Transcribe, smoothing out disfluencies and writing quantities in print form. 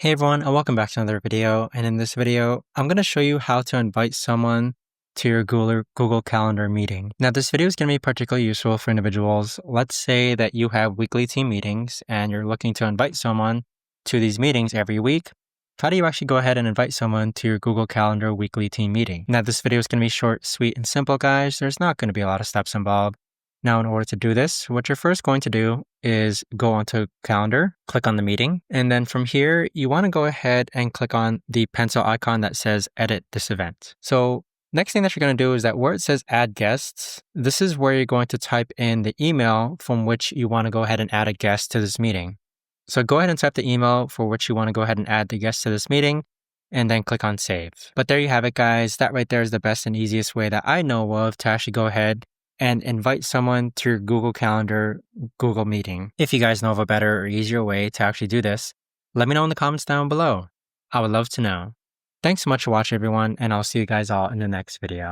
Hey everyone, and welcome back to another video. And in this video, I'm going to show you how to invite someone to your Google Calendar meeting. Now, this video is going to be particularly useful for individuals. Let's say that you have weekly team meetings and you're looking to invite someone to these meetings every week. How do you actually go ahead and invite someone to your Google Calendar weekly team meeting? Now, this video is going to be short, sweet, and simple, guys. There's not going to be a lot of steps involved. Now, in order to do this, what you're first going to do is go onto Calendar, click on the meeting, and then from here, you want to go ahead and click on the pencil icon that says Edit this event. So next thing that you're going to do is that where it says Add Guests, this is where you're going to type in the email from which you want to go ahead and add a guest to this meeting. So go ahead and type the email for which you want to go ahead and add the guest to this meeting, and then click on Save. But there you have it, guys. That right there is the best and easiest way that I know of to actually go ahead and invite someone to your Google Calendar Google meeting. If you guys know of a better or easier way to actually do this, let me know in the comments down below. I would love to know. Thanks so much for watching, everyone, and I'll see you guys all in the next video.